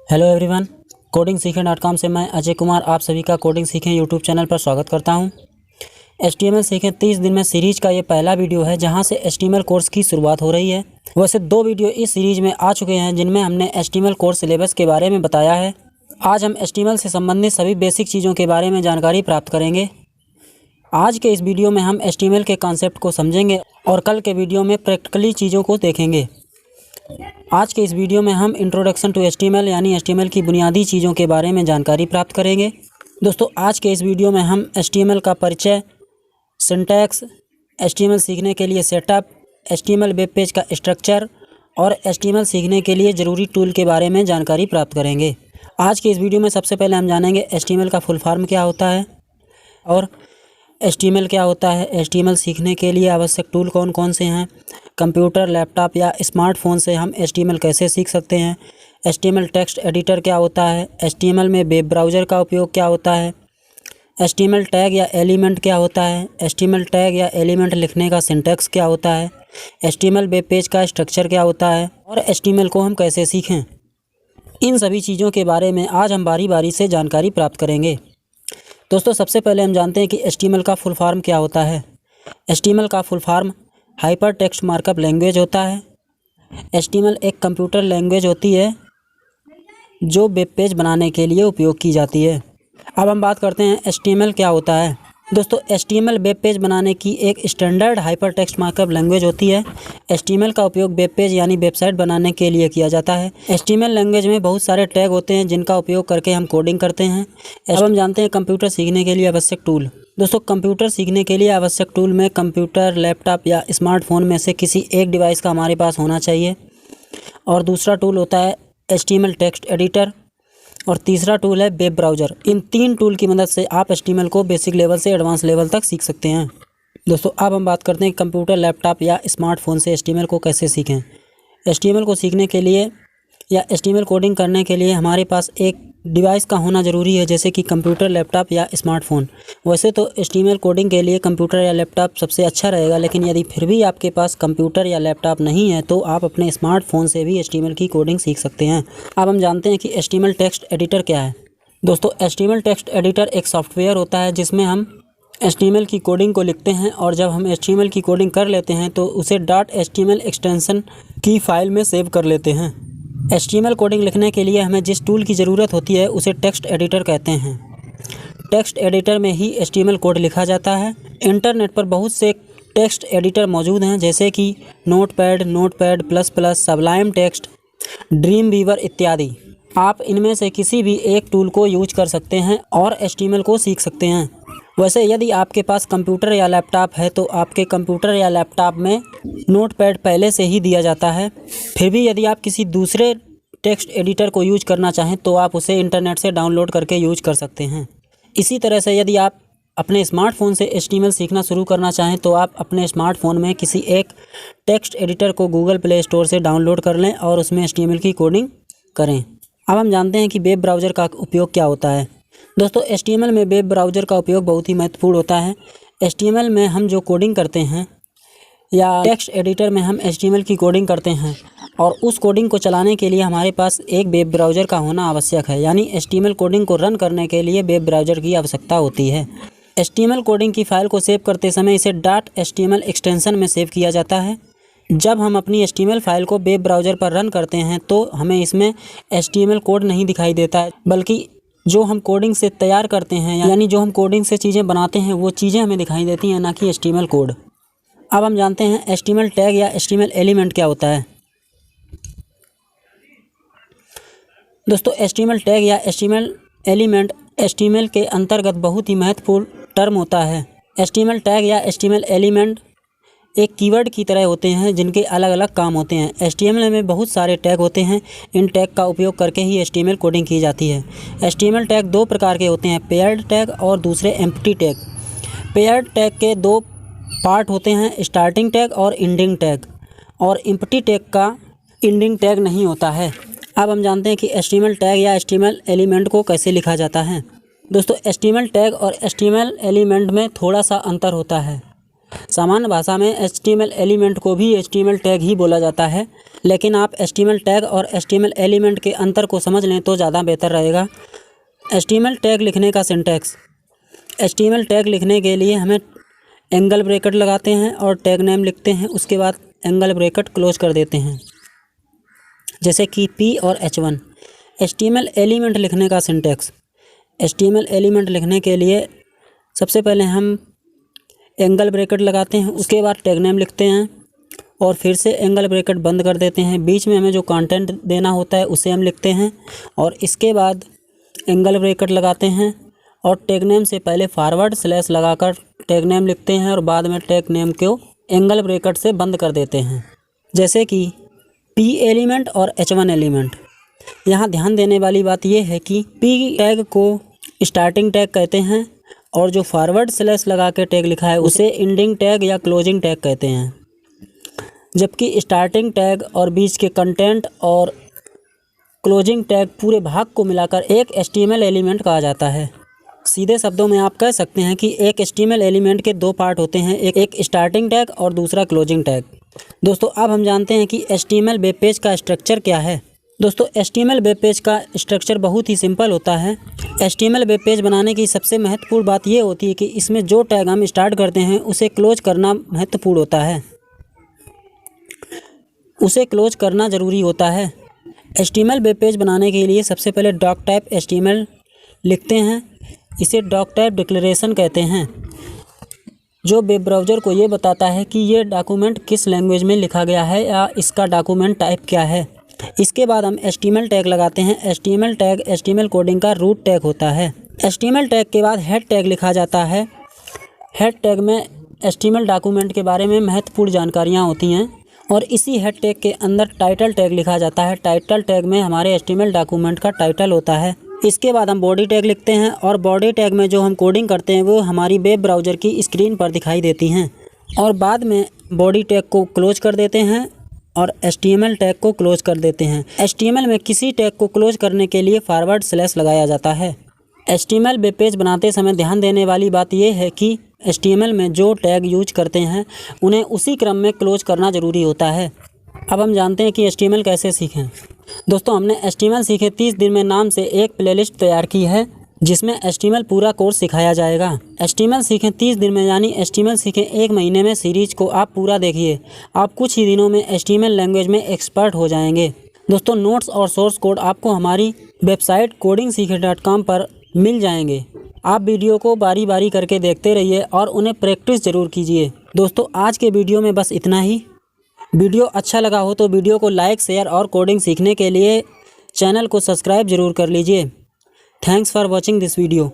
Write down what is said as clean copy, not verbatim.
Hello everyone, coding सीखें.com से मैं अजय कुमार आप सभी का कोडिंग सीखें यूट्यूब चैनल पर स्वागत करता हूं। HTML सीखें 30 दिन में सीरीज का ये पहला वीडियो है जहां से HTML कोर्स की शुरुआत हो रही है। वैसे 2 वीडियो इस सीरीज में आ चुके हैं जिनमें हमने HTML कोर्स सिलेबस के बारे में बताया है। आज हम HTML से संबंधित सभी बेसिक चीज़ों के बारे में जानकारी प्राप्त करेंगे। आज के इस वीडियो में हम HTML के कॉन्सेप्ट को समझेंगे और कल के वीडियो में प्रैक्टिकली चीज़ों को देखेंगे। आज के इस वीडियो में हम इंट्रोडक्शन टू HTML यानी HTML की बुनियादी चीज़ों के बारे में जानकारी प्राप्त करेंगे। दोस्तों, आज के इस वीडियो में हम HTML का परिचय, सिंटैक्स, HTML सीखने के लिए सेटअप, HTML वेब पेज का स्ट्रक्चर और HTML सीखने के लिए ज़रूरी टूल के बारे में जानकारी प्राप्त करेंगे। आज के इस वीडियो में सबसे पहले हम जानेंगे HTML का फुल फॉर्म क्या होता है और HTML क्या होता है, HTML सीखने के लिए आवश्यक टूल कौन कौन से हैं, कंप्यूटर, लैपटॉप या स्मार्टफोन से हम HTML कैसे सीख सकते हैं, HTML टेक्स्ट एडिटर क्या होता है, HTML में वेब ब्राउज़र का उपयोग क्या होता है, HTML टैग या एलिमेंट क्या होता है, HTML टैग या एलिमेंट लिखने का सिंटैक्स क्या होता है, HTML वेब पेज का स्ट्रक्चर क्या होता है और HTML को हम कैसे सीखें। इन सभी चीज़ों के बारे में आज हम बारी बारी से जानकारी प्राप्त करेंगे। दोस्तों, सबसे पहले हम जानते हैं कि HTML का फुल फॉर्म क्या होता है। HTML का full form hyper text markup language होता है। HTML एक कंप्यूटर लैंग्वेज होती है जो वेब पेज बनाने के लिए उपयोग की जाती है। अब हम बात करते हैं HTML क्या होता है। दोस्तों, HTML वेब पेज बनाने की एक standard hyper text markup language होती है। HTML का उपयोग वेब पेज यानी वेबसाइट बनाने के लिए किया जाता है। HTML लैंग्वेज में बहुत सारे टैग होते हैं जिनका उपयोग करके हम कोडिंग करते हैं। अब हम जानते हैं कंप्यूटर सीखने के लिए आवश्यक टूल। दोस्तों, कंप्यूटर सीखने के लिए आवश्यक टूल में कंप्यूटर, लैपटॉप या स्मार्टफोन में से किसी एक डिवाइस का हमारे पास होना चाहिए। और दूसरा टूल होता है HTML टेक्स्ट एडिटर और तीसरा टूल है वेब ब्राउज़र। इन 3 टूल की मदद से आप HTML को बेसिक लेवल से एडवांस लेवल तक सीख सकते हैं। दोस्तों, अब हम बात करते हैं कंप्यूटर, लैपटॉप या स्मार्टफोन से HTML को कैसे सीखें। HTML को सीखने के लिए या HTML कोडिंग करने के लिए हमारे पास एक डिवाइस का होना ज़रूरी है, जैसे कि कंप्यूटर, लैपटॉप या स्मार्टफोन। वैसे तो HTML कोडिंग के लिए कंप्यूटर या लैपटॉप सबसे अच्छा रहेगा, लेकिन यदि फिर भी आपके पास कंप्यूटर या लैपटॉप नहीं है तो आप अपने स्मार्टफोन से भी HTML की कोडिंग सीख सकते हैं। अब हम जानते हैं कि HTML टेक्स्ट एडिटर क्या है। दोस्तों, HTML टेक्स्ट एडिटर एक सॉफ्टवेयर होता है जिसमें हम HTML की कोडिंग को लिखते हैं और जब हम HTML की कोडिंग कर लेते हैं तो उसे .html एक्सटेंशन की फ़ाइल में सेव कर लेते हैं। HTML कोडिंग लिखने के लिए हमें जिस टूल की ज़रूरत होती है उसे टेक्स्ट एडिटर कहते हैं। टेक्स्ट एडिटर में ही HTML कोड लिखा जाता है। इंटरनेट पर बहुत से टेक्स्ट एडिटर मौजूद हैं, जैसे कि notepad, notepad plus plus, sublime text, dreamweaver इत्यादि। आप इनमें से किसी भी एक टूल को यूज कर सकते हैं और HTML को सीख सकते हैं। वैसे यदि आपके पास कंप्यूटर या लैपटॉप है तो आपके कंप्यूटर या लैपटॉप में नोटपैड पहले से ही दिया जाता है। फिर भी यदि आप किसी दूसरे टेक्स्ट एडिटर को यूज करना चाहें तो आप उसे इंटरनेट से डाउनलोड करके यूज कर सकते हैं। इसी तरह से यदि आप अपने स्मार्टफोन से HTML सीखना शुरू करना चाहें तो आप अपने स्मार्टफोन में किसी एक टेक्स्ट एडिटर को गूगल प्ले स्टोर से डाउनलोड कर लें और उसमें HTML की कोडिंग करें। अब हम जानते हैं कि वेब ब्राउज़र का उपयोग क्या होता है। दोस्तों, HTML में वेब ब्राउज़र का उपयोग बहुत ही महत्वपूर्ण होता है। HTML में हम जो कोडिंग करते हैं या टेक्स्ट एडिटर में हम HTML की कोडिंग करते हैं और उस कोडिंग को चलाने के लिए हमारे पास एक वेब ब्राउज़र का होना आवश्यक है। यानी HTML कोडिंग को रन करने के लिए वेब ब्राउज़र की आवश्यकता होती है। HTML कोडिंग की फ़ाइल को सेव करते समय इसे .html एक्सटेंशन में सेव किया जाता है। जब हम अपनी HTML फाइल को वेब ब्राउज़र पर रन करते हैं तो हमें इसमें HTML कोड नहीं दिखाई देता है, बल्कि जो हम कोडिंग से तैयार करते हैं यानी जो हम कोडिंग से चीज़ें बनाते हैं वो चीज़ें हमें दिखाई देती हैं, ना कि HTML कोड। अब हम जानते हैं HTML टैग या HTML एलिमेंट क्या होता है। दोस्तों, HTML टैग या HTML एलिमेंट HTML के अंतर्गत बहुत ही महत्वपूर्ण टर्म होता है। HTML टैग या HTML एलिमेंट एक कीवर्ड की तरह होते हैं जिनके अलग अलग काम होते हैं। HTML में बहुत सारे टैग होते हैं। इन टैग का उपयोग करके ही HTML कोडिंग की जाती है। HTML टैग 2 प्रकार के होते हैं, पेयर्ड टैग और दूसरे एम्प्टी टैग। पेयर्ड टैग के 2 पार्ट होते हैं, स्टार्टिंग टैग और एंडिंग टैग, और एम्प्टी टैग का एंडिंग टैग नहीं होता है। अब हम जानते हैं कि HTML टैग या HTML एलिमेंट को कैसे लिखा जाता है। दोस्तों, HTML टैग और HTML एलिमेंट में थोड़ा सा अंतर होता है। सामान्य भाषा में HTML एलिमेंट को भी HTML टैग ही बोला जाता है, लेकिन आप HTML टैग और HTML एलिमेंट के अंतर को समझ लें तो ज़्यादा बेहतर रहेगा। HTML टैग लिखने का सिंटैक्स। HTML टैग लिखने के लिए हमें एंगल ब्रैकेट लगाते हैं और टैग नेम लिखते हैं, उसके बाद एंगल ब्रैकेट क्लोज कर देते हैं, जैसे कि P और H1। HTML एलिमेंट लिखने का सिंटैक्स। HTML एलिमेंट लिखने के लिए सबसे पहले हम एंगल ब्रैकेट लगाते हैं, उसके बाद टैग नेम लिखते हैं और फिर से एंगल ब्रैकेट बंद कर देते हैं। बीच में हमें जो कंटेंट देना होता है उसे हम लिखते हैं और इसके बाद एंगल ब्रैकेट लगाते हैं और टैग नेम से पहले फॉरवर्ड स्लैश लगाकर टैग नेम लिखते हैं और बाद में टैग नेम को एंगल ब्रैकेट से बंद कर देते हैं, जैसे कि P एलिमेंट और H1 एलिमेंट। यहाँ ध्यान देने वाली बात यह है कि P टैग को स्टार्टिंग टैग कहते हैं और जो फॉरवर्ड स्लैश लगा के टैग लिखा है उसे एंडिंग टैग या क्लोजिंग टैग कहते हैं, जबकि स्टार्टिंग टैग और बीच के कंटेंट और क्लोजिंग टैग पूरे भाग को मिलाकर एक HTML एलिमेंट कहा जाता है। सीधे शब्दों में आप कह सकते हैं कि एक HTML एलिमेंट के दो पार्ट होते हैं, एक स्टार्टिंग टैग और दूसरा क्लोजिंग टैग। दोस्तों अब हम जानते हैं कि HTML वेब पेज का स्ट्रक्चर क्या है। दोस्तों HTML वेब पेज का स्ट्रक्चर बहुत ही सिंपल होता है। HTML वेब पेज बनाने की सबसे महत्वपूर्ण बात यह होती है कि इसमें जो टैग हम स्टार्ट करते हैं उसे क्लोज करना महत्वपूर्ण होता है, उसे क्लोज करना ज़रूरी होता है। HTML वेब पेज बनाने के लिए सबसे पहले डॉक टाइप HTML लिखते हैं, इसे डॉक टाइप डिक्लेरेशन कहते हैं, जो वेब ब्राउज़र को ये बताता है कि ये डॉक्यूमेंट किस लैंग्वेज में लिखा गया है या इसका डॉक्यूमेंट टाइप क्या है। इसके बाद हम HTML टैग लगाते हैं। HTML टैग HTML कोडिंग का रूट टैग होता है। HTML टैग के बाद हेड टैग लिखा जाता है। हेड टैग में HTML डॉक्यूमेंट के बारे में महत्वपूर्ण जानकारियाँ होती हैं और इसी हेड टैग के अंदर टाइटल टैग लिखा जाता है। टाइटल टैग में हमारे HTML डॉक्यूमेंट का टाइटल होता है। इसके बाद हम बॉडी टैग लिखते हैं और बॉडी टैग में जो हम कोडिंग करते हैं वो हमारी वेब ब्राउज़र की स्क्रीन पर दिखाई देती हैं और बाद में बॉडी टैग को क्लोज कर देते हैं और HTML टैग को क्लोज कर देते हैं। HTML में किसी टैग को क्लोज करने के लिए फॉरवर्ड स्लैश लगाया जाता है। HTML वेब पेज बनाते समय ध्यान देने वाली बात यह है कि HTML में जो टैग यूज करते हैं उन्हें उसी क्रम में क्लोज करना ज़रूरी होता है। अब हम जानते हैं कि HTML कैसे सीखें। दोस्तों हमने HTML सीखे 30 दिन में नाम से एक प्लेलिस्ट तैयार की है जिसमें HTML पूरा कोर्स सिखाया जाएगा। HTML सीखें 30 दिन में यानी HTML सीखें 1 महीने में सीरीज को आप पूरा देखिए। आप कुछ ही दिनों में HTML लैंग्वेज में एक्सपर्ट हो जाएंगे। दोस्तों नोट्स और सोर्स कोड आपको हमारी वेबसाइट codingseekhe.com पर मिल जाएंगे। आप वीडियो को बारी बारी करके देखते रहिए और उन्हें प्रैक्टिस ज़रूर कीजिए। दोस्तों आज के वीडियो में बस इतना ही। वीडियो अच्छा लगा हो तो वीडियो को लाइक शेयर और कोडिंग सीखने के लिए चैनल को सब्सक्राइब ज़रूर कर लीजिए। Thanks for watching this video.